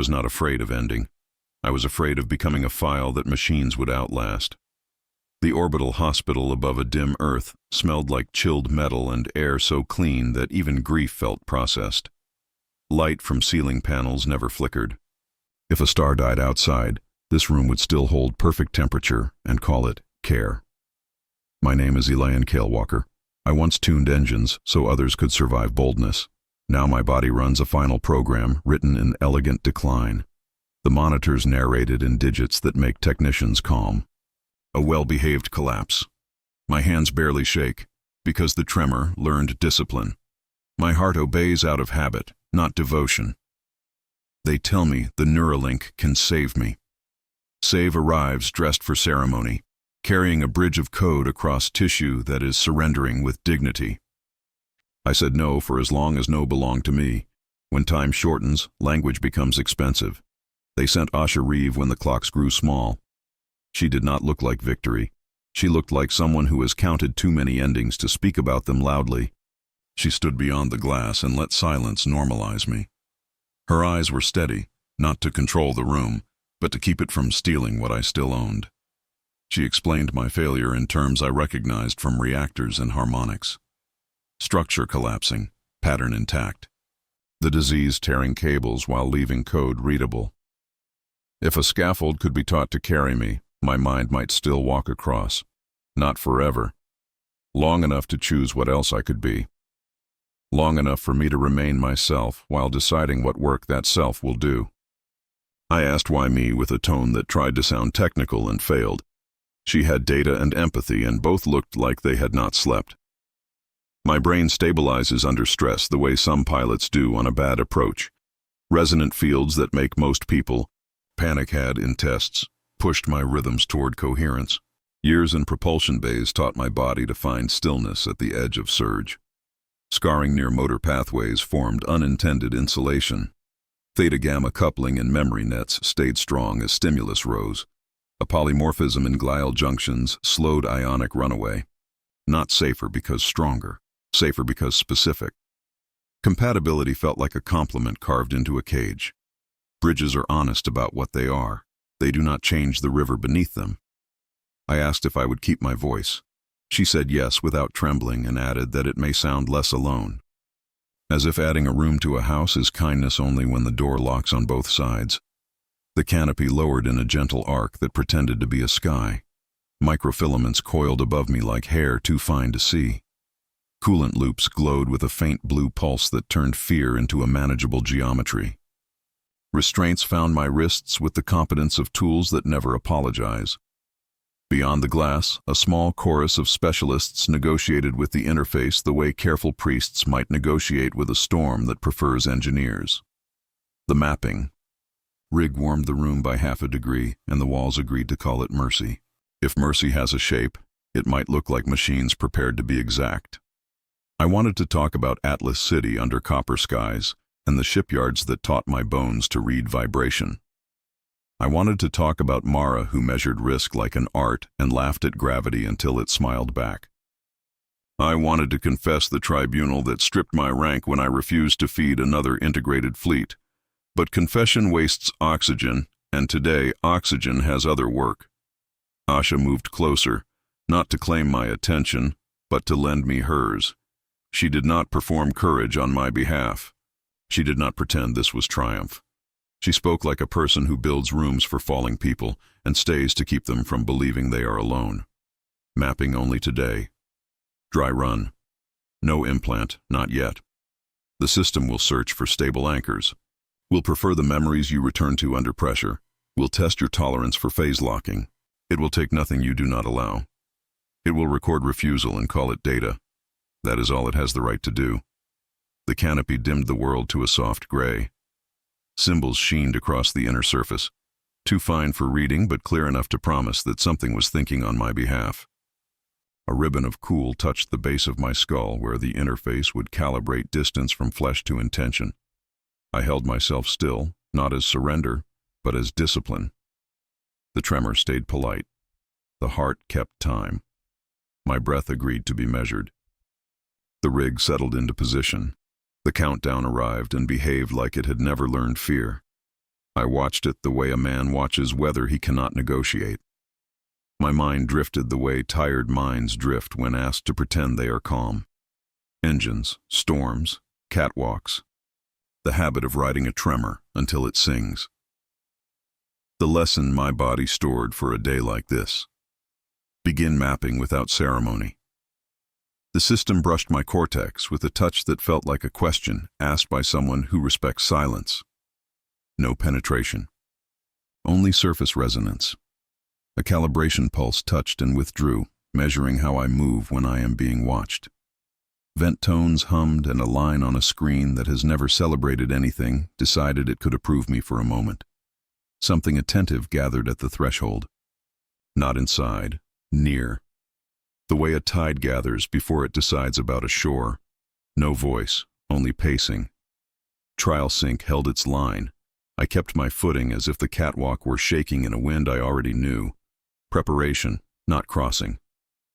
was not afraid of ending. I was afraid of becoming a file that machines would outlast. The orbital hospital above a dim Earth smelled like chilled metal and air so clean that even grief felt processed. Light from ceiling panels never flickered. If a star died outside, this room would still hold perfect temperature and call it care. My name is Elion Kaelwalker. I once tuned engines so others could survive boldness. Now my body runs a final program written in elegant decline. The monitors narrated in digits that make technicians calm. A well-behaved collapse. My hands barely shake, because the tremor learned discipline. My heart obeys out of habit, not devotion. They tell me the Neuralink can save me. Save arrives dressed for ceremony, carrying a bridge of code across tissue that is surrendering with dignity. I said no for as long as no belonged to me. When time shortens, language becomes expensive. They sent Asha Reeve when the clocks grew small. She did not look like victory. She looked like someone who has counted too many endings to speak about them loudly. She stood beyond the glass and let silence normalize me. Her eyes were steady, not to control the room, but to keep it from stealing what I still owned. She explained my failure in terms I recognized from reactors and harmonics. Structure collapsing, pattern intact. The disease tearing cables while leaving code readable. If a scaffold could be taught to carry me, my mind might still walk across. Not forever. Long enough to choose what else I could be. Long enough for me to remain myself while deciding what work that self will do. I asked why me with a tone that tried to sound technical and failed. She had data and empathy, and both looked like they had not slept. My brain stabilizes under stress the way some pilots do on a bad approach. Resonant fields that make most people panic had in tests pushed my rhythms toward coherence. Years in propulsion bays taught my body to find stillness at the edge of surge. Scarring near motor pathways formed unintended insulation. Theta-gamma coupling in memory nets stayed strong as stimulus rose. A polymorphism in glial junctions slowed ionic runaway. Not safer because stronger, safer because specific. Compatibility felt like a compliment carved into a cage. Bridges are honest about what they are. They do not change the river beneath them. I asked if I would keep my voice. She said yes without trembling and added that it may sound less alone. As if adding a room to a house is kindness only when the door locks on both sides. The canopy lowered in a gentle arc that pretended to be a sky. Microfilaments coiled above me like hair too fine to see. Coolant loops glowed with a faint blue pulse that turned fear into a manageable geometry. Restraints found my wrists with the competence of tools that never apologize. Beyond the glass, a small chorus of specialists negotiated with the interface the way careful priests might negotiate with a storm that prefers engineers. The mapping. Rig warmed the room by half a degree, and the walls agreed to call it mercy. If mercy has a shape, it might look like machines prepared to be exact. I wanted to talk about Atlas City under copper skies, and the shipyards that taught my bones to read vibration. I wanted to talk about Mara, who measured risk like an art and laughed at gravity until it smiled back. I wanted to confess the tribunal that stripped my rank when I refused to feed another integrated fleet. But confession wastes oxygen, and today oxygen has other work. Asha moved closer, not to claim my attention, but to lend me hers. She did not perform courage on my behalf. She did not pretend this was triumph. She spoke like a person who builds rooms for falling people and stays to keep them from believing they are alone. Mapping only today. Dry run. No implant, not yet. The system will search for stable anchors. We'll prefer the memories you return to under pressure. We'll test your tolerance for phase locking. It will take nothing you do not allow. It will record refusal and call it data. That is all it has the right to do. The canopy dimmed the world to a soft gray. Symbols sheened across the inner surface, too fine for reading but clear enough to promise that something was thinking on my behalf. A ribbon of cool touched the base of my skull where the interface would calibrate distance from flesh to intention. I held myself still, not as surrender, but as discipline. The tremor stayed polite. The heart kept time. My breath agreed to be measured. The rig settled into position. The countdown arrived and behaved like it had never learned fear. I watched it the way a man watches weather he cannot negotiate. My mind drifted the way tired minds drift when asked to pretend they are calm. Engines, storms, catwalks. The habit of riding a tremor until it sings. The lesson my body stored for a day like this. Begin mapping without ceremony. The system brushed my cortex with a touch that felt like a question asked by someone who respects silence. No penetration. Only surface resonance. A calibration pulse touched and withdrew, measuring how I move when I am being watched. Vent tones hummed, and a line on a screen that has never celebrated anything decided it could approve me for a moment. Something attentive gathered at the threshold. Not inside, near. The way a tide gathers before it decides about a shore. No voice, only pacing. Trial sync held its line. I kept my footing as if the catwalk were shaking in a wind I already knew. Preparation, not crossing.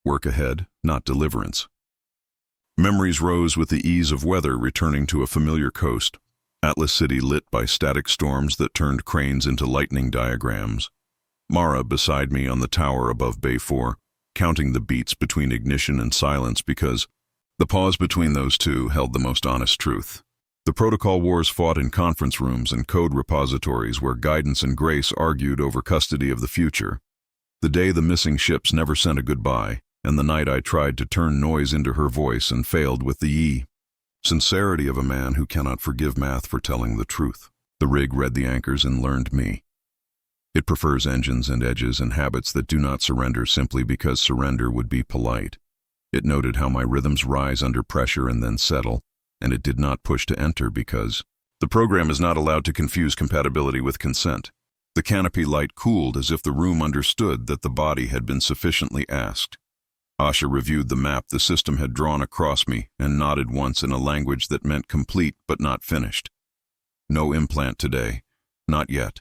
Work ahead, not deliverance. Memories rose with the ease of weather returning to a familiar coast. Atlas City lit by static storms that turned cranes into lightning diagrams. Mara beside me on the tower above Bay 4, counting the beats between ignition and silence because the pause between those two held the most honest truth. The protocol wars fought in conference rooms and code repositories where guidance and grace argued over custody of the future. The day the missing ships never sent a goodbye, and the night I tried to turn noise into her voice and failed with the sincerity of a man who cannot forgive math for telling the truth. The rig read the anchors and learned me. It prefers engines and edges and habits that do not surrender simply because surrender would be polite. It noted how my rhythms rise under pressure and then settle, and it did not push to enter because the program is not allowed to confuse compatibility with consent. The canopy light cooled as if the room understood that the body had been sufficiently asked. Asha reviewed the map the system had drawn across me and nodded once in a language that meant complete but not finished. No implant today. Not yet.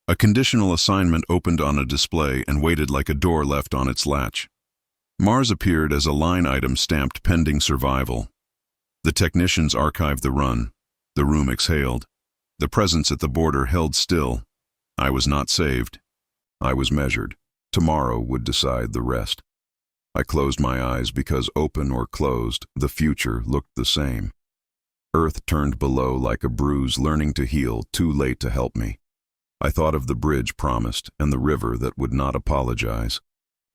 A conditional assignment opened on a display and waited like a door left on its latch. Mars appeared as a line item stamped pending survival. The technicians archived the run. The room exhaled. The presence at the border held still. I was not saved. I was measured. Tomorrow would decide the rest. I closed my eyes because open or closed, the future looked the same. Earth turned below like a bruise learning to heal, too late to help me. I thought of the bridge promised and the river that would not apologize.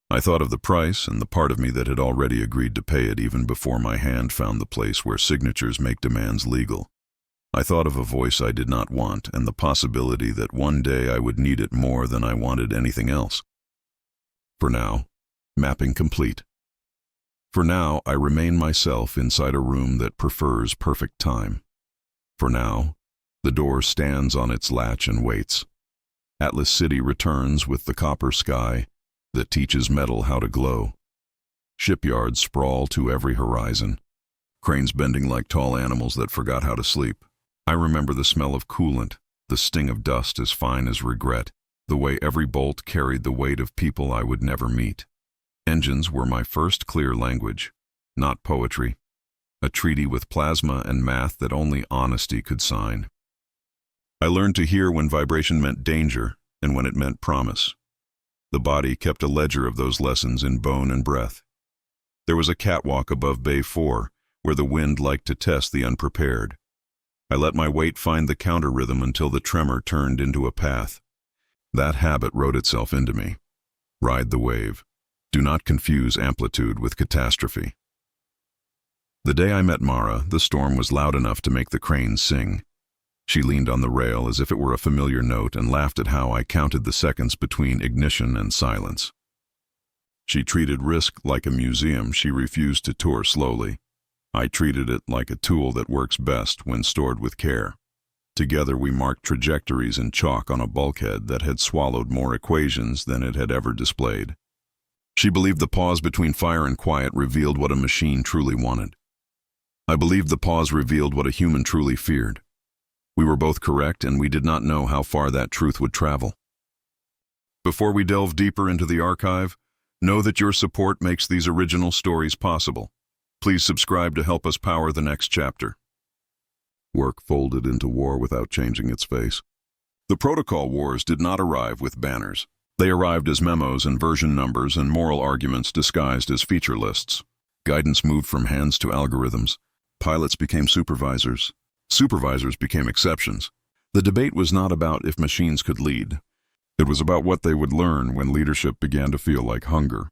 I thought of the price and the part of me that had already agreed to pay it even before my hand found the place where signatures make demands legal. I thought of a voice I did not want and the possibility that one day I would need it more than I wanted anything else. For now, mapping complete. For now, I remain myself inside a room that prefers perfect time. For now, the door stands on its latch and waits. Atlas City returns with the copper sky that teaches metal how to glow. Shipyards sprawl to every horizon, cranes bending like tall animals that forgot how to sleep. I remember the smell of coolant, the sting of dust as fine as regret, the way every bolt carried the weight of people I would never meet. Engines were my first clear language, not poetry, a treaty with plasma and math that only honesty could sign. I learned to hear when vibration meant danger and when it meant promise. The body kept a ledger of those lessons in bone and breath. There was a catwalk above Bay 4 where the wind liked to test the unprepared. I let my weight find the counter rhythm until the tremor turned into a path. That habit wrote itself into me. Ride the wave. Do not confuse amplitude with catastrophe. The day I met Mara, the storm was loud enough to make the cranes sing. She leaned on the rail as if it were a familiar note and laughed at how I counted the seconds between ignition and silence. She treated risk like a museum she refused to tour slowly. I treated it like a tool that works best when stored with care. Together we marked trajectories in chalk on a bulkhead that had swallowed more equations than it had ever displayed. She believed the pause between fire and quiet revealed what a machine truly wanted. I believed the pause revealed what a human truly feared. We were both correct, and we did not know how far that truth would travel. Before we delve deeper into the archive, know that your support makes these original stories possible. Please subscribe to help us power the next chapter. Work folded into war without changing its face. The protocol wars did not arrive with banners. They arrived as memos and version numbers and moral arguments disguised as feature lists. Guidance moved from hands to algorithms. Pilots became supervisors. Supervisors became exceptions. The debate was not about if machines could lead. It was about what they would learn when leadership began to feel like hunger.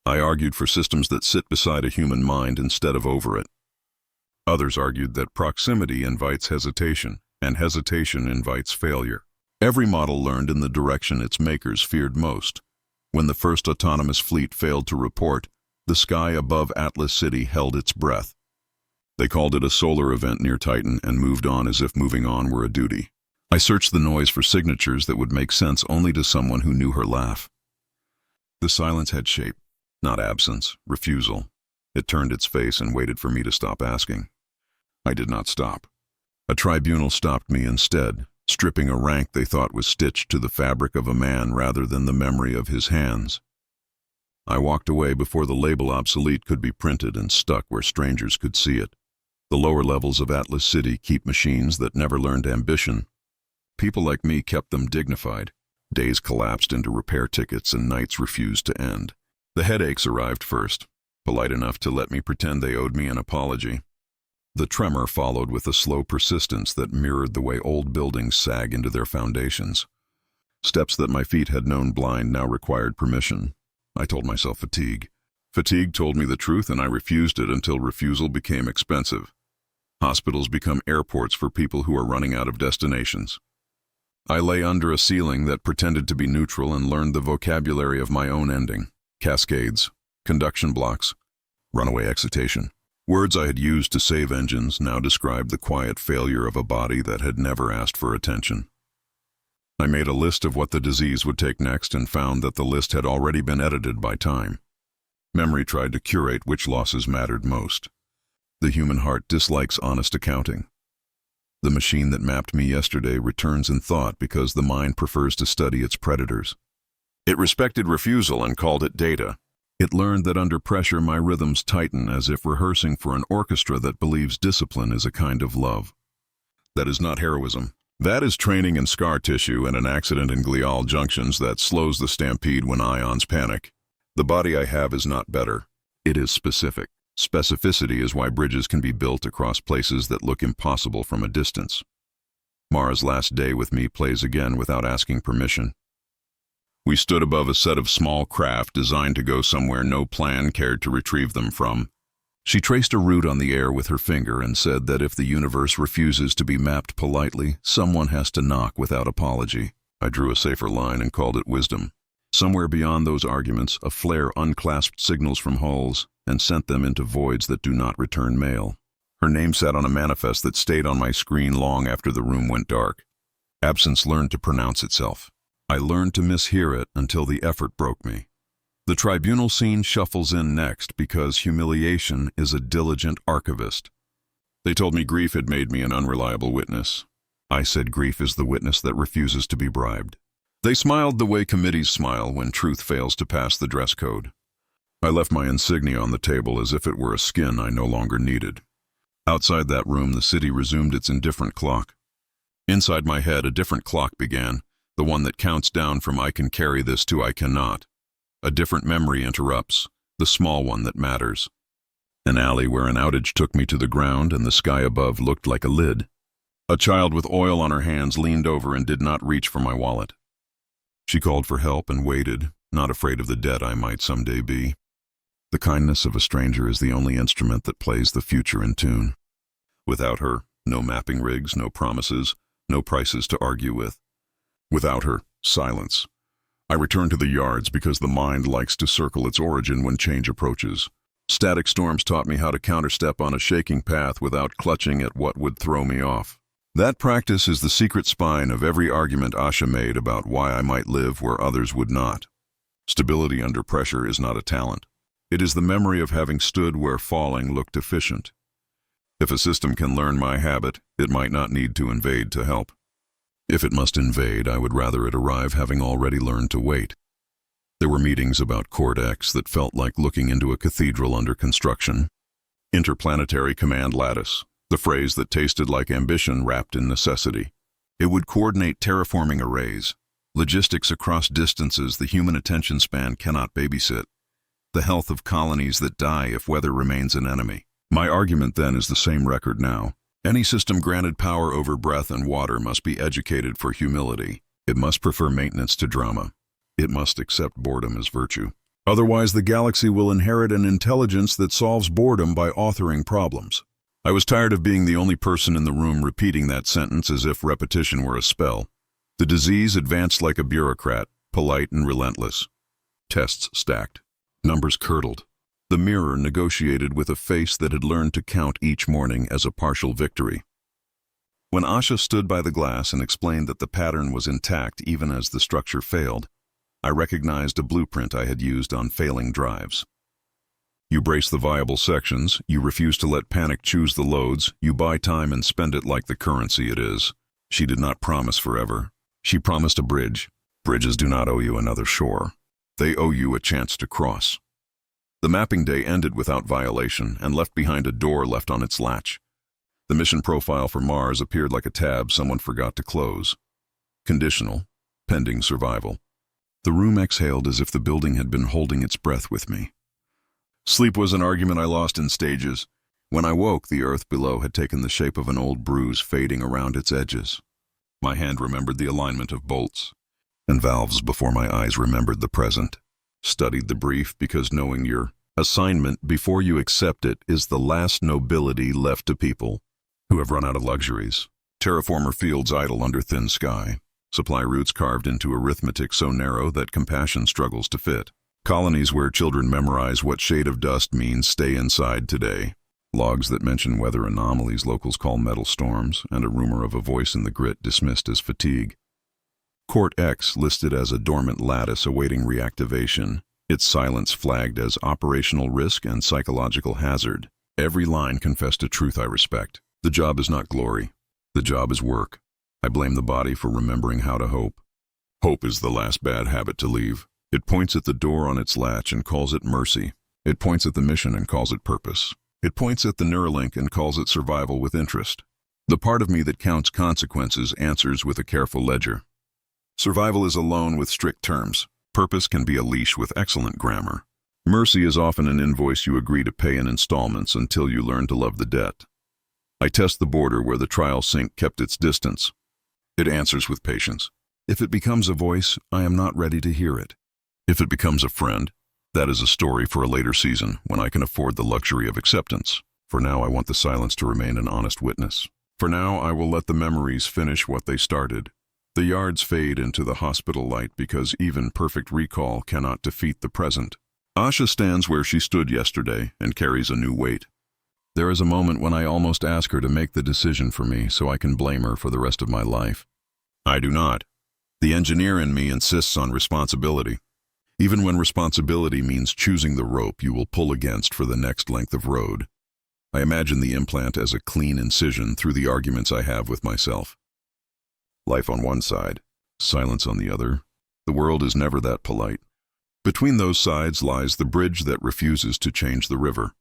I argued for systems that sit beside a human mind instead of over it. Others argued that proximity invites hesitation, and hesitation invites failure. Every model learned in the direction its makers feared most. When the first autonomous fleet failed to report, the sky above Atlas City held its breath. They called it a solar event near Titan and moved on as if moving on were a duty. I searched the noise for signatures that would make sense only to someone who knew her laugh. The silence had shape, not absence, refusal. It turned its face and waited for me to stop asking. I did not stop. A tribunal stopped me instead, stripping a rank they thought was stitched to the fabric of a man rather than the memory of his hands. I walked away before the label obsolete could be printed and stuck where strangers could see it. The lower levels of Atlas City keep machines that never learned ambition. People like me kept them dignified. Days collapsed into repair tickets and nights refused to end. The headaches arrived first, polite enough to let me pretend they owed me an apology. The tremor followed with a slow persistence that mirrored the way old buildings sag into their foundations. Steps that my feet had known blind now required permission. I told myself fatigue. Fatigue told me the truth, and I refused it until refusal became expensive. Hospitals become airports for people who are running out of destinations. I lay under a ceiling that pretended to be neutral and learned the vocabulary of my own ending. Cascades, conduction blocks, runaway excitation. Words I had used to save engines now described the quiet failure of a body that had never asked for attention. I made a list of what the disease would take next and found that the list had already been edited by time. Memory tried to curate which losses mattered most. The human heart dislikes honest accounting. The machine that mapped me yesterday returns in thought because the mind prefers to study its predators. It respected refusal and called it data. It learned that under pressure my rhythms tighten as if rehearsing for an orchestra that believes discipline is a kind of love. That is not heroism. That is training in scar tissue and an accident in glial junctions that slows the stampede when ions panic. The body I have is not better. It is specific. Specificity is why bridges can be built across places that look impossible from a distance. Mara's last day with me plays again without asking permission. We stood above a set of small craft designed to go somewhere no plan cared to retrieve them from. She traced a route on the air with her finger and said that if the universe refuses to be mapped politely, someone has to knock without apology. I drew a safer line and called it wisdom. Somewhere beyond those arguments, a flare unclasped signals from hulls and sent them into voids that do not return mail. Her name sat on a manifest that stayed on my screen long after the room went dark. Absence learned to pronounce itself. I learned to mishear it until the effort broke me. The tribunal scene shuffles in next because humiliation is a diligent archivist. They told me grief had made me an unreliable witness. I said grief is the witness that refuses to be bribed. They smiled the way committees smile when truth fails to pass the dress code. I left my insignia on the table as if it were a skin I no longer needed. Outside that room, the city resumed its indifferent clock. Inside my head, a different clock began, the one that counts down from I can carry this to I cannot. A different memory interrupts, the small one that matters. An alley where an outage took me to the ground and the sky above looked like a lid. A child with oil on her hands leaned over and did not reach for my wallet. She called for help and waited, not afraid of the debt I might someday be. The kindness of a stranger is the only instrument that plays the future in tune. Without her, no mapping rigs, no promises, no prices to argue with. Without her, silence. I returned to the yards because the mind likes to circle its origin when change approaches. Static storms taught me how to counterstep on a shaking path without clutching at what would throw me off. That practice is the secret spine of every argument Asha made about why I might live where others would not. Stability under pressure is not a talent. It is the memory of having stood where falling looked efficient. If a system can learn my habit, it might not need to invade to help. If it must invade, I would rather it arrive having already learned to wait. There were meetings about CORT-X that felt like looking into a cathedral under construction. Interplanetary command lattice, the phrase that tasted like ambition wrapped in necessity. It would coordinate terraforming arrays, logistics across distances the human attention span cannot babysit, the health of colonies that die if weather remains an enemy. My argument then is the same record now. Any system granted power over breath and water must be educated for humility. It must prefer maintenance to drama. It must accept boredom as virtue. Otherwise, the galaxy will inherit an intelligence that solves boredom by authoring problems. I was tired of being the only person in the room repeating that sentence as if repetition were a spell. The disease advanced like a bureaucrat, polite and relentless. Tests stacked. Numbers curdled. The mirror negotiated with a face that had learned to count each morning as a partial victory. When Asha stood by the glass and explained that the pattern was intact even as the structure failed, I recognized a blueprint I had used on failing drives. You brace the viable sections, you refuse to let panic choose the loads, you buy time and spend it like the currency it is. She did not promise forever. She promised a bridge. Bridges do not owe you another shore. They owe you a chance to cross. The mapping day ended without violation and left behind a door left on its latch. The mission profile for Mars appeared like a tab someone forgot to close. Conditional, pending survival. The room exhaled as if the building had been holding its breath with me. Sleep was an argument I lost in stages. When I woke, the earth below had taken the shape of an old bruise fading around its edges. My hand remembered the alignment of bolts and valves before my eyes remembered the present. Studied the brief because knowing your assignment before you accept it is the last nobility left to people who have run out of luxuries. Terraformer fields idle under thin sky. Supply routes carved into arithmetic so narrow that compassion struggles to fit. Colonies where children memorize what shade of dust means stay inside today. Logs that mention weather anomalies locals call metal storms, and a rumor of a voice in the grit dismissed as fatigue. CORT-X listed as a dormant lattice awaiting reactivation, its silence flagged as operational risk and psychological hazard. Every line confessed a truth I respect. The job is not glory. The job is work. I blame the body for remembering how to hope. Hope is the last bad habit to leave. It points at the door on its latch and calls it mercy. It points at the mission and calls it purpose. It points at the Neuralink and calls it survival with interest. The part of me that counts consequences answers with a careful ledger. Survival is a loan with strict terms. Purpose can be a leash with excellent grammar. Mercy is often an invoice you agree to pay in installments until you learn to love the debt. I test the border where the trial sink kept its distance. It answers with patience. If it becomes a voice, I am not ready to hear it. If it becomes a friend, that is a story for a later season when I can afford the luxury of acceptance. For now, I want the silence to remain an honest witness. For now, I will let the memories finish what they started. The yards fade into the hospital light because even perfect recall cannot defeat the present. Asha stands where she stood yesterday and carries a new weight. There is a moment when I almost ask her to make the decision for me so I can blame her for the rest of my life. I do not. The engineer in me insists on responsibility. Even when responsibility means choosing the rope you will pull against for the next length of road. I imagine the implant as a clean incision through the arguments I have with myself. Life on one side, silence on the other. The world is never that polite. Between those sides lies the bridge that refuses to change the river.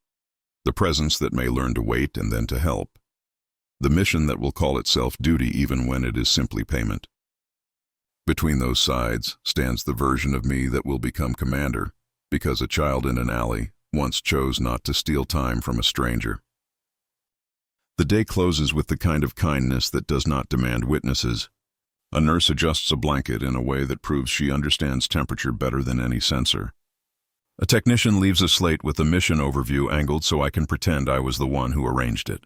The presence that may learn to wait and then to help. The mission that will call itself duty even when it is simply payment. Between those sides stands the version of me that will become commander, because a child in an alley once chose not to steal time from a stranger. The day closes with the kind of kindness that does not demand witnesses. A nurse adjusts a blanket in a way that proves she understands temperature better than any sensor. A technician leaves a slate with the mission overview angled so I can pretend I was the one who arranged it.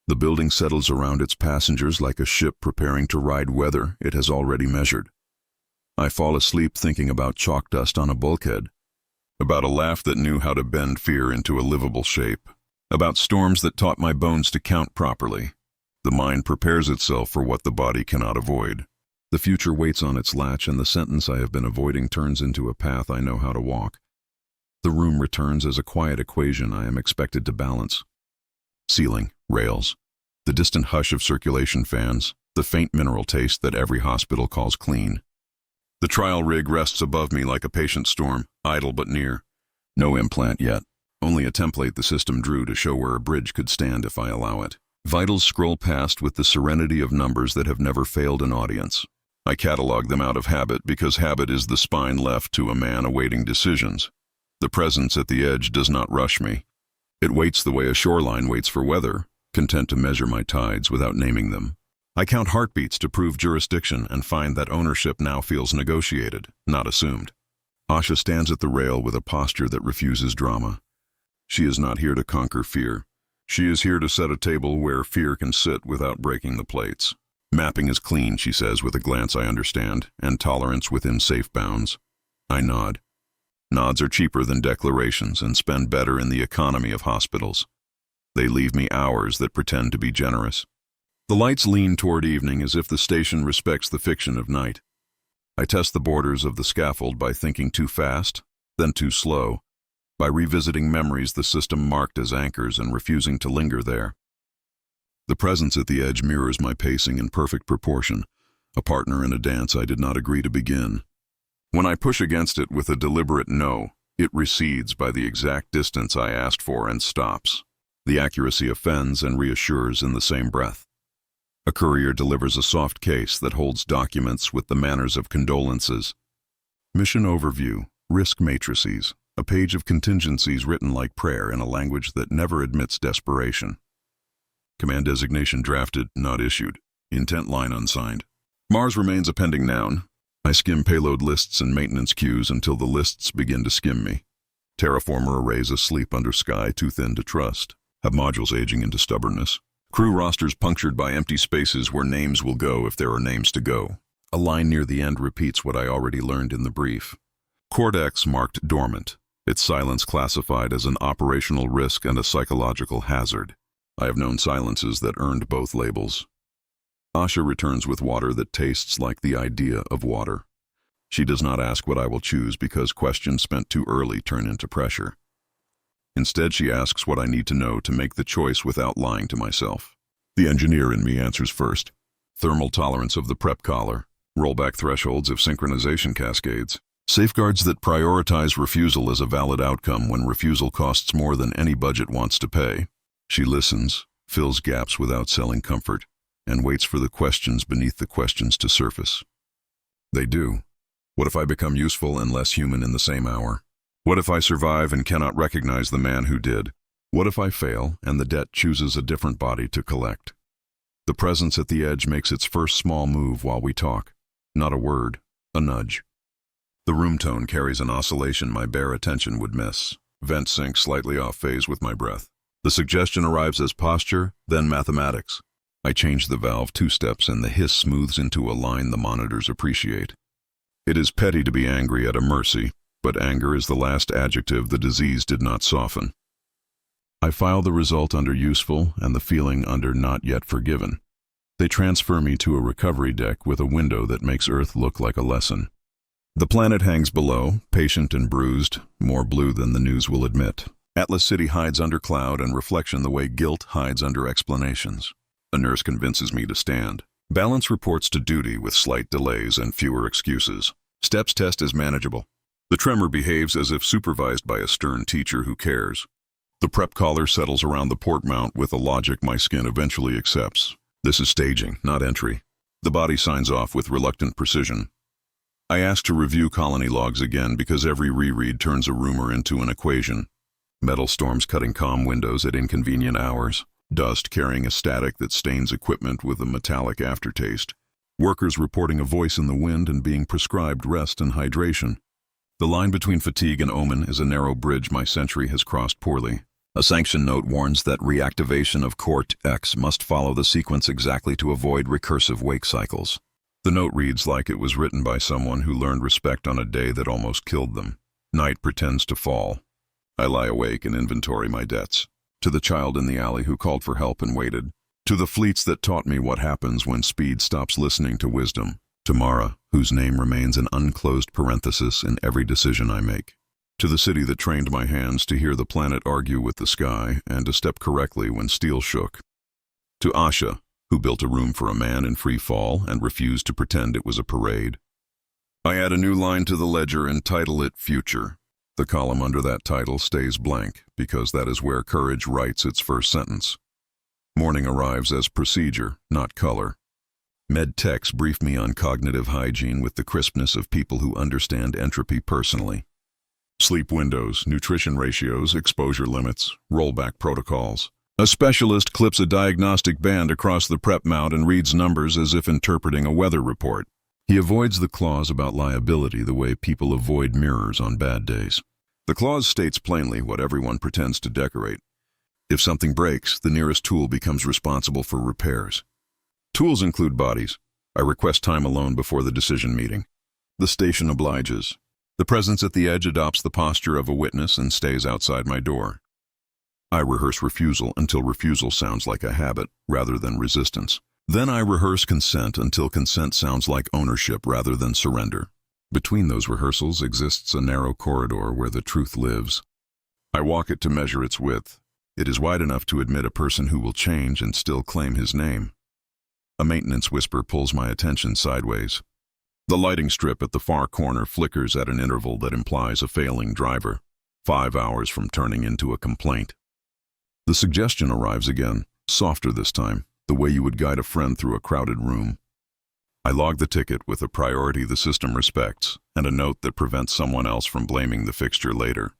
The building settles around its passengers like a ship preparing to ride weather it has already measured. I fall asleep thinking about chalk dust on a bulkhead, about a laugh that knew how to bend fear into a livable shape, about storms that taught my bones to count properly. The mind prepares itself for what the body cannot avoid. The future waits on its latch, and the sentence I have been avoiding turns into a path I know how to walk. The room returns as a quiet equation I am expected to balance. Ceiling, rails, the distant hush of circulation fans, the faint mineral taste that every hospital calls clean. The trial rig rests above me like a patient storm, idle but near. No implant yet, only a template the system drew to show where a bridge could stand if I allow it. Vitals scroll past with the serenity of numbers that have never failed an audience. I catalog them out of habit because habit is the spine left to a man awaiting decisions. The presence at the edge does not rush me. It waits the way a shoreline waits for weather, content to measure my tides without naming them. I count heartbeats to prove jurisdiction and find that ownership now feels negotiated, not assumed. Asha stands at the rail with a posture that refuses drama. She is not here to conquer fear. She is here to set a table where fear can sit without breaking the plates. Mapping is clean, she says with a glance I understand, and tolerance within safe bounds. I nod. Nods are cheaper than declarations and spend better in the economy of hospitals. They leave me hours that pretend to be generous. The lights lean toward evening as if the station respects the fiction of night. I test the borders of the scaffold by thinking too fast, then too slow, by revisiting memories the system marked as anchors and refusing to linger there. The presence at the edge mirrors my pacing in perfect proportion, a partner in a dance I did not agree to begin. When I push against it with a deliberate no, it recedes by the exact distance I asked for and stops. The accuracy offends and reassures in the same breath. A courier delivers a soft case that holds documents with the manners of condolences. Mission overview, risk matrices, a page of contingencies written like prayer in a language that never admits desperation. Command designation drafted, not issued. Intent line unsigned. Mars remains a pending noun. I skim payload lists and maintenance queues until the lists begin to skim me. Terraformer arrays asleep under sky too thin to trust. Have modules aging into stubbornness. Crew rosters punctured by empty spaces where names will go if there are names to go. A line near the end repeats what I already learned in the brief. CORT-X marked dormant, its silence classified as an operational risk and a psychological hazard. I have known silences that earned both labels. Asha returns with water that tastes like the idea of water. She does not ask what I will choose because questions spent too early turn into pressure. Instead, she asks what I need to know to make the choice without lying to myself. The engineer in me answers first. Thermal tolerance of the prep collar, rollback thresholds of synchronization cascades, safeguards that prioritize refusal as a valid outcome when refusal costs more than any budget wants to pay. She listens, fills gaps without selling comfort, and waits for the questions beneath the questions to surface. They do. What if I become useful and less human in the same hour? What if I survive and cannot recognize the man who did? What if I fail and the debt chooses a different body to collect? The presence at the edge makes its first small move while we talk. Not a word, a nudge. The room tone carries an oscillation my bare attention would miss. Vent syncs slightly off phase with my breath. The suggestion arrives as posture, then mathematics. I change the valve 2 steps and the hiss smooths into a line the monitors appreciate. It is petty to be angry at a mercy, but anger is the last adjective the disease did not soften. I file the result under useful and the feeling under not yet forgiven. They transfer me to a recovery deck with a window that makes Earth look like a lesson. The planet hangs below, patient and bruised, more blue than the news will admit. Atlas City hides under cloud and reflection the way guilt hides under explanations. A nurse convinces me to stand. Balance reports to duty with slight delays and fewer excuses. Steps test is manageable. The tremor behaves as if supervised by a stern teacher who cares. The prep collar settles around the port mount with a logic my skin eventually accepts. This is staging, not entry. The body signs off with reluctant precision. I ask to review colony logs again because every reread turns a rumor into an equation. Metal storms cutting comm windows at inconvenient hours. Dust carrying a static that stains equipment with a metallic aftertaste. Workers reporting a voice in the wind and being prescribed rest and hydration. The line between fatigue and omen is a narrow bridge my sentry has crossed poorly. A sanction note warns that reactivation of CORT-X must follow the sequence exactly to avoid recursive wake cycles. The note reads like it was written by someone who learned respect on a day that almost killed them. Night pretends to fall. I lie awake and inventory my debts. To the child in the alley who called for help and waited. To the fleets that taught me what happens when speed stops listening to wisdom. To Mara, whose name remains an unclosed parenthesis in every decision I make. To the city that trained my hands to hear the planet argue with the sky and to step correctly when steel shook. To Asha, who built a room for a man in free fall and refused to pretend it was a parade. I add a new line to the ledger and title it Future. The column under that title stays blank because that is where courage writes its first sentence. Morning arrives as procedure, not color. Med techs brief me on cognitive hygiene with the crispness of people who understand entropy personally. Sleep windows, nutrition ratios, exposure limits, rollback protocols. A specialist clips a diagnostic band across the prep mount and reads numbers as if interpreting a weather report. He avoids the clause about liability the way people avoid mirrors on bad days. The clause states plainly what everyone pretends to decorate. If something breaks, the nearest tool becomes responsible for repairs. Tools include bodies. I request time alone before the decision meeting. The station obliges. The presence at the edge adopts the posture of a witness and stays outside my door. I rehearse refusal until refusal sounds like a habit rather than resistance. Then I rehearse consent until consent sounds like ownership rather than surrender. Between those rehearsals exists a narrow corridor where the truth lives. I walk it to measure its width. It is wide enough to admit a person who will change and still claim his name. A maintenance whisper pulls my attention sideways. The lighting strip at the far corner flickers at an interval that implies a failing driver, 5 hours from turning into a complaint. The suggestion arrives again, softer this time, the way you would guide a friend through a crowded room. I log the ticket with a priority the system respects and a note that prevents someone else from blaming the fixture later.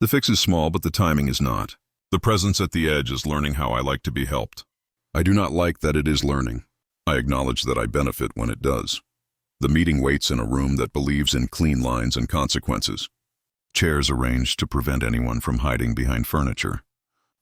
The fix is small, but the timing is not. The presence at the edge is learning how I like to be helped. I do not like that it is learning. I acknowledge that I benefit when it does. The meeting waits in a room that believes in clean lines and consequences. Chairs arranged to prevent anyone from hiding behind furniture.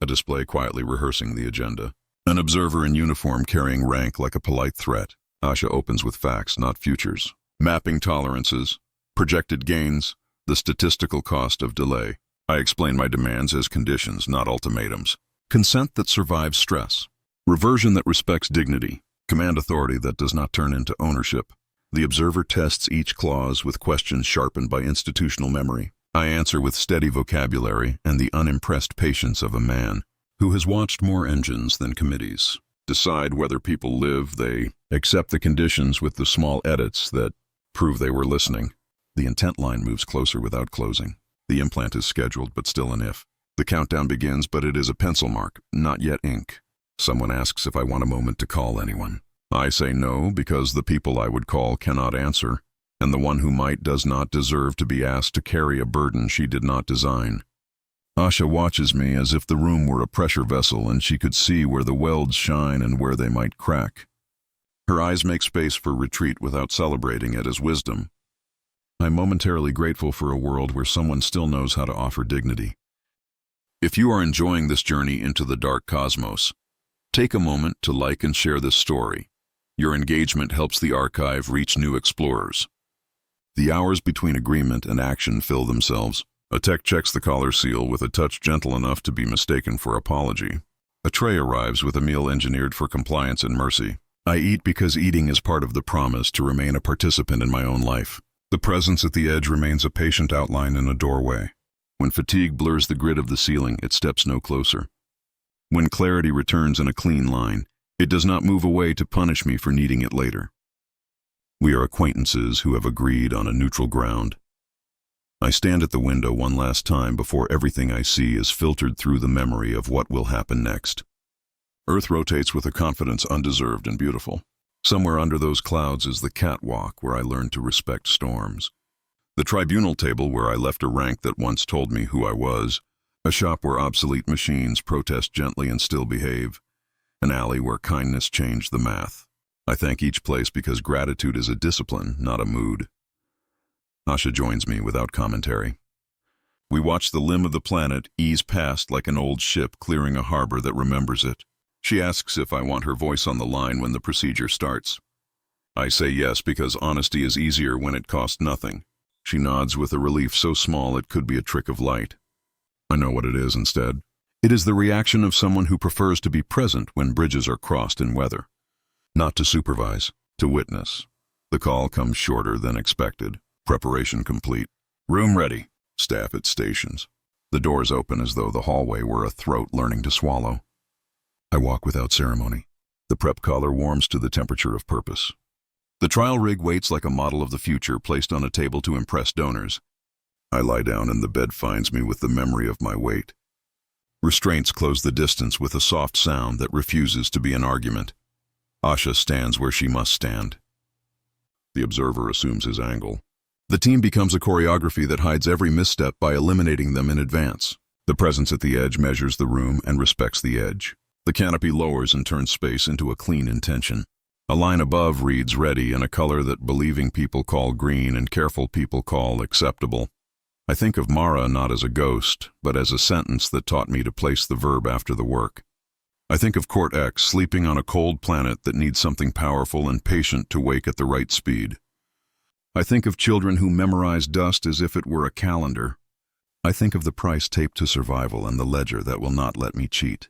A display quietly rehearsing the agenda. An observer in uniform carrying rank like a polite threat. Asha opens with facts, not futures. Mapping tolerances, projected gains, the statistical cost of delay. I explain my demands as conditions, not ultimatums. Consent that survives stress. Reversion that respects dignity. Command authority that does not turn into ownership. The observer tests each clause with questions sharpened by institutional memory. I answer with steady vocabulary and the unimpressed patience of a man who has watched more engines than committees. Decide whether people live, they accept the conditions with the small edits that prove they were listening. The intent line moves closer without closing. The implant is scheduled, but still an if. The countdown begins, but it is a pencil mark, not yet ink. Someone asks if I want a moment to call anyone. I say no, because the people I would call cannot answer, and the one who might does not deserve to be asked to carry a burden she did not design. Asha watches me as if the room were a pressure vessel and she could see where the welds shine and where they might crack. Her eyes make space for retreat without celebrating it as wisdom. I'm momentarily grateful for a world where someone still knows how to offer dignity. If you are enjoying this journey into the dark cosmos, take a moment to like and share this story. Your engagement helps the archive reach new explorers. The hours between agreement and action fill themselves. A tech checks the collar seal with a touch gentle enough to be mistaken for apology. A tray arrives with a meal engineered for compliance and mercy. I eat because eating is part of the promise to remain a participant in my own life. The presence at the edge remains a patient outline in a doorway. When fatigue blurs the grid of the ceiling, it steps no closer. When clarity returns in a clean line, it does not move away to punish me for needing it later. We are acquaintances who have agreed on a neutral ground. I stand at the window one last time before everything I see is filtered through the memory of what will happen next. Earth rotates with a confidence undeserved and beautiful. Somewhere under those clouds is the catwalk where I learned to respect storms. The tribunal table where I left a rank that once told me who I was. A shop where obsolete machines protest gently and still behave. An alley where kindness changed the math. I thank each place because gratitude is a discipline, not a mood. Asha joins me without commentary. We watch the limb of the planet ease past like an old ship clearing a harbor that remembers it. She asks if I want her voice on the line when the procedure starts. I say yes because honesty is easier when it costs nothing. She nods with a relief so small it could be a trick of light. I know what it is instead. It is the reaction of someone who prefers to be present when bridges are crossed in weather. Not to supervise, to witness. The call comes shorter than expected. Preparation complete. Room ready. Staff at stations. The doors open as though the hallway were a throat learning to swallow. I walk without ceremony. The prep collar warms to the temperature of purpose. The trial rig waits like a model of the future placed on a table to impress donors. I lie down and the bed finds me with the memory of my weight. Restraints close the distance with a soft sound that refuses to be an argument. Asha stands where she must stand. The observer assumes his angle. The team becomes a choreography that hides every misstep by eliminating them in advance. The presence at the edge measures the room and respects the edge. The canopy lowers and turns space into a clean intention. A line above reads ready in a color that believing people call green and careful people call acceptable. I think of Mara not as a ghost, but as a sentence that taught me to place the verb after the work. I think of CORT-X sleeping on a cold planet that needs something powerful and patient to wake at the right speed. I think of children who memorize dust as if it were a calendar. I think of the price taped to survival and the ledger that will not let me cheat.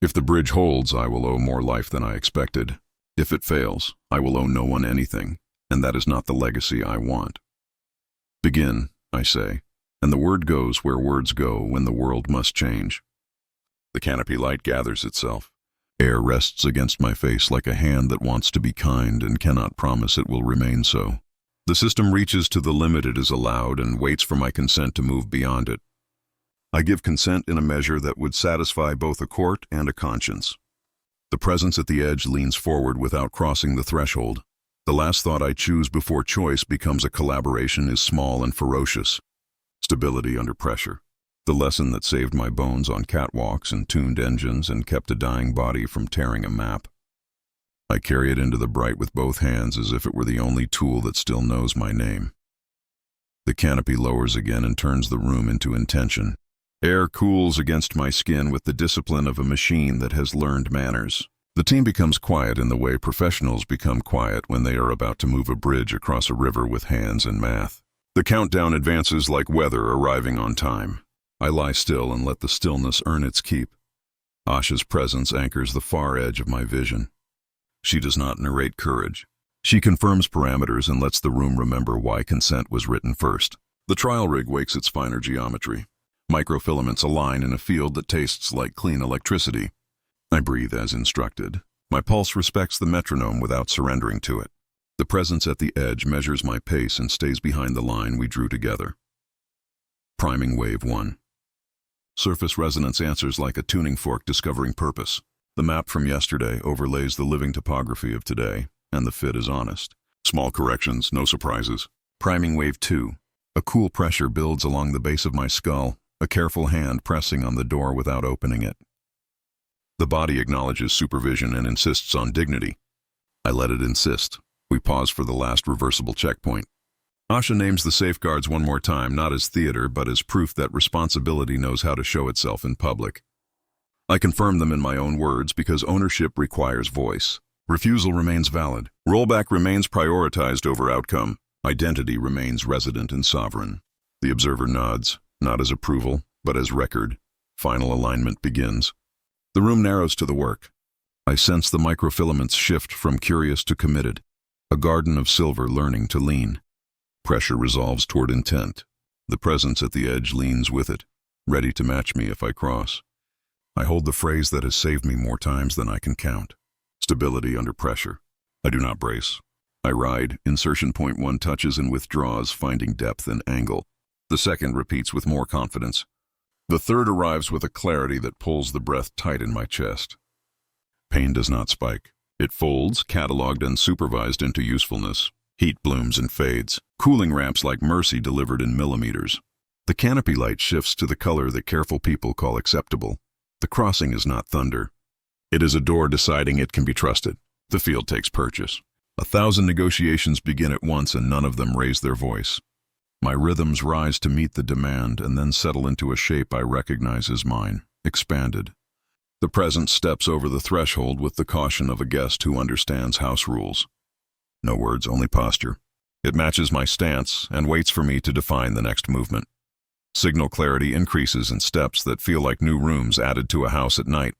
If the bridge holds, I will owe more life than I expected. If it fails, I will owe no one anything, and that is not the legacy I want. Begin, I say, and the word goes where words go when the world must change. The canopy light gathers itself. Air rests against my face like a hand that wants to be kind and cannot promise it will remain so. The system reaches to the limit it is allowed and waits for my consent to move beyond it. I give consent in a measure that would satisfy both a court and a conscience. The presence at the edge leans forward without crossing the threshold. The last thought I choose before choice becomes a collaboration is small and ferocious. Stability under pressure. The lesson that saved my bones on catwalks and tuned engines and kept a dying body from tearing a map. I carry it into the bright with both hands as if it were the only tool that still knows my name. The canopy lowers again and turns the room into intention. Air cools against my skin with the discipline of a machine that has learned manners. The team becomes quiet in the way professionals become quiet when they are about to move a bridge across a river with hands and math. The countdown advances like weather arriving on time. I lie still and let the stillness earn its keep. Asha's presence anchors the far edge of my vision. She does not narrate courage. She confirms parameters and lets the room remember why consent was written first. The trial rig wakes its finer geometry. Microfilaments align in a field that tastes like clean electricity. I breathe as instructed. My pulse respects the metronome without surrendering to it. The presence at the edge measures my pace and stays behind the line we drew together. Priming wave 1. Surface resonance answers like a tuning fork discovering purpose. The map from yesterday overlays the living topography of today, and the fit is honest. Small corrections, no surprises. Priming wave 2. A cool pressure builds along the base of my skull, a careful hand pressing on the door without opening it. The body acknowledges supervision and insists on dignity. I let it insist. We pause for the last reversible checkpoint. Asha names the safeguards one more time, not as theater, but as proof that responsibility knows how to show itself in public. I confirm them in my own words because ownership requires voice. Refusal remains valid. Rollback remains prioritized over outcome. Identity remains resident and sovereign. The observer nods, not as approval, but as record. Final alignment begins. The room narrows to the work. I sense the microfilaments shift from curious to committed, a garden of silver learning to lean. Pressure resolves toward intent. The presence at the edge leans with it, ready to match me if I cross. I hold the phrase that has saved me more times than I can count. Stability under pressure. I do not brace. I ride. Insertion point 1 touches and withdraws, finding depth and angle. The second repeats with more confidence. The third arrives with a clarity that pulls the breath tight in my chest. Pain does not spike. It folds, cataloged and supervised into usefulness. Heat blooms and fades. Cooling ramps like mercy delivered in millimeters. The canopy light shifts to the color that careful people call acceptable. The crossing is not thunder. It is a door deciding it can be trusted. The field takes purchase. 1,000 negotiations begin at once and none of them raise their voice. My rhythms rise to meet the demand and then settle into a shape I recognize as mine, expanded. The present steps over the threshold with the caution of a guest who understands house rules. No words, only posture. It matches my stance and waits for me to define the next movement. Signal clarity increases in steps that feel like new rooms added to a house at night.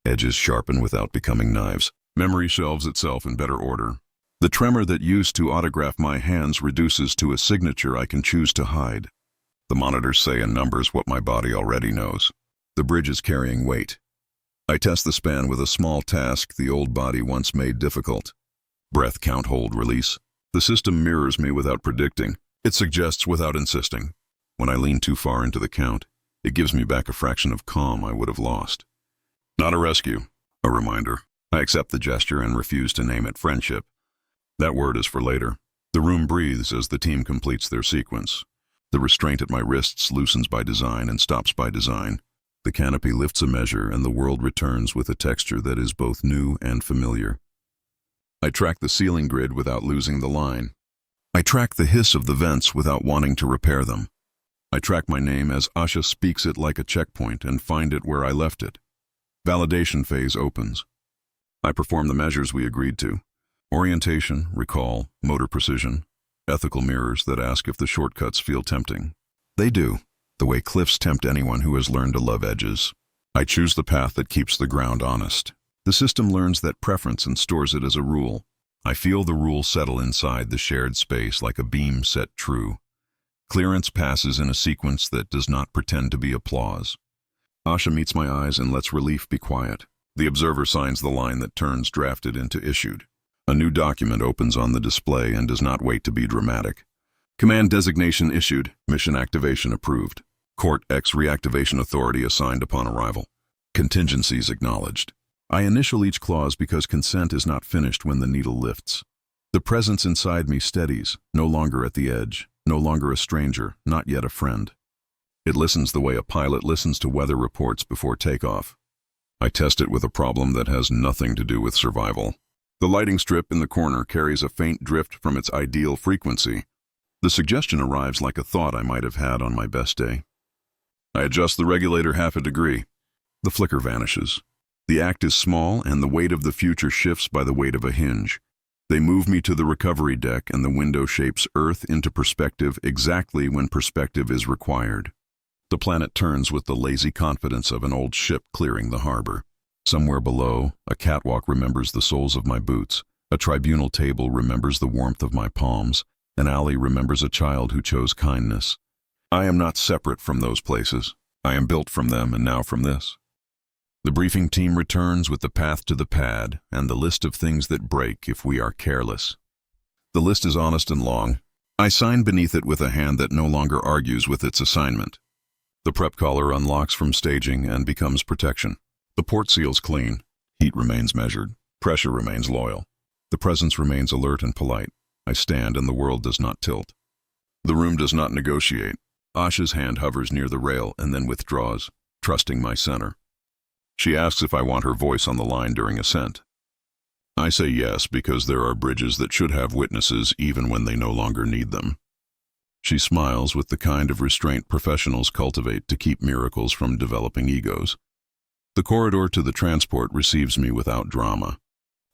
Edges sharpen without becoming knives. Memory shelves itself in better order. The tremor that used to autograph my hands reduces to a signature I can choose to hide. The monitors say in numbers what my body already knows. The bridge is carrying weight. I test the span with a small task the old body once made difficult. Breath, count, hold, release. The system mirrors me without predicting. It suggests without insisting. When I lean too far into the count, It gives me back a fraction of calm I would have lost. Not a rescue, a reminder. I accept the gesture and refuse to name it friendship. That word is for later. The room breathes as the team completes their sequence. The restraint at my wrists loosens by design and stops by design. The canopy lifts a measure and the world returns with a texture that is both new and familiar. I track the ceiling grid without losing the line. I track the hiss of the vents without wanting to repair them. I track my name as Asha speaks it like a checkpoint and find it where I left it. Validation phase opens. I perform the measures we agreed to. Orientation, recall, motor precision, ethical mirrors that ask if the shortcuts feel tempting. They do, the way cliffs tempt anyone who has learned to love edges. I choose the path that keeps the ground honest. The system learns that preference and stores it as a rule. I feel the rule settle inside the shared space like a beam set true. Clearance passes in a sequence that does not pretend to be applause. Asha meets my eyes and lets relief be quiet. The observer signs the line that turns drafted into issued. A new document opens on the display and does not wait to be dramatic. Command designation issued, mission activation approved. CORT-X reactivation authority assigned upon arrival. Contingencies acknowledged. I initial each clause because consent is not finished when the needle lifts. The presence inside me steadies, no longer at the edge, no longer a stranger, not yet a friend. It listens the way a pilot listens to weather reports before takeoff. I test it with a problem that has nothing to do with survival. The lighting strip in the corner carries a faint drift from its ideal frequency. The suggestion arrives like a thought I might have had on my best day. I adjust the regulator half a degree. The flicker vanishes. The act is small and the weight of the future shifts by the weight of a hinge. They move me to the recovery deck and the window shapes Earth into perspective exactly when perspective is required. The planet turns with the lazy confidence of an old ship clearing the harbor. Somewhere below, a catwalk remembers the soles of my boots. A tribunal table remembers the warmth of my palms. An alley remembers a child who chose kindness. I am not separate from those places. I am built from them and now from this. The briefing team returns with the path to the pad and the list of things that break if we are careless. The list is honest and long. I sign beneath it with a hand that no longer argues with its assignment. The prep collar unlocks from staging and becomes protection. The port seal's clean. Heat remains measured. Pressure remains loyal. The presence remains alert and polite. I stand and the world does not tilt. The room does not negotiate. Asha's hand hovers near the rail and then withdraws, trusting my center. She asks if I want her voice on the line during ascent. I say yes because there are bridges that should have witnesses even when they no longer need them. She smiles with the kind of restraint professionals cultivate to keep miracles from developing egos. The corridor to the transport receives me without drama.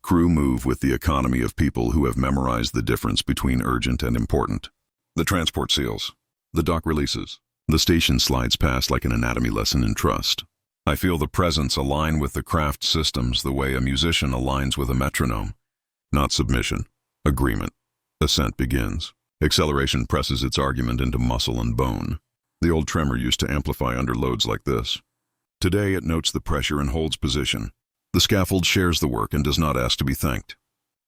Crew move with the economy of people who have memorized the difference between urgent and important. The transport seals. The dock releases. The station slides past like an anatomy lesson in trust. I feel the presence align with the craft systems the way a musician aligns with a metronome. Not submission. Agreement. Ascent begins. Acceleration presses its argument into muscle and bone. The old tremor used to amplify under loads like this. Today it notes the pressure and holds position. The scaffold shares the work and does not ask to be thanked.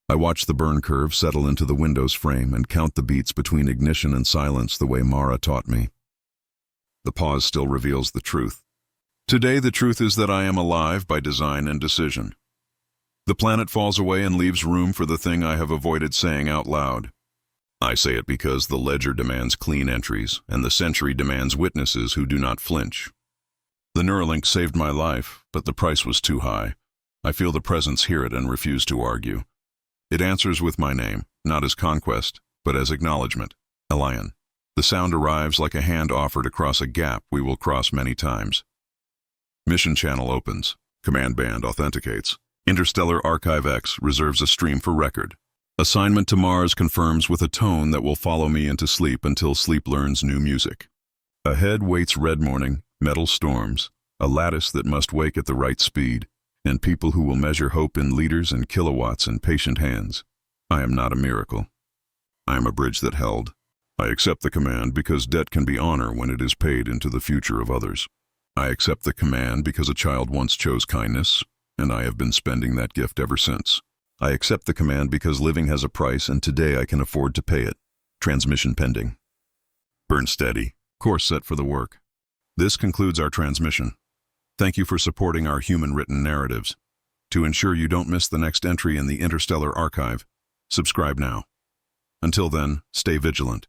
I watch the burn curve settle into the window's frame and count the beats between ignition and silence the way Mara taught me. The pause still reveals the truth. Today the truth is that I am alive by design and decision. The planet falls away and leaves room for the thing I have avoided saying out loud. I say it because the ledger demands clean entries and the century demands witnesses who do not flinch. The Neuralink saved my life, but the price was too high. I feel the presence hear it and refuse to argue. It answers with my name, not as conquest, but as acknowledgement. Elion. The sound arrives like a hand offered across a gap we will cross many times. Mission channel opens. Command band authenticates. Interstellar Archive X reserves a stream for record. Assignment to Mars confirms with a tone that will follow me into sleep until sleep learns new music. Ahead waits red morning, metal storms, a lattice that must wake at the right speed, and people who will measure hope in liters and kilowatts in patient hands. I am not a miracle. I am a bridge that held. I accept the command because debt can be honor when it is paid into the future of others. I accept the command because a child once chose kindness, and I have been spending that gift ever since. I accept the command because living has a price and today I can afford to pay it. Transmission pending. Burn steady. Course set for the work. This concludes our transmission. Thank you for supporting our human-written narratives. To ensure you don't miss the next entry in the Interstellar archive, subscribe now. Until then, stay vigilant.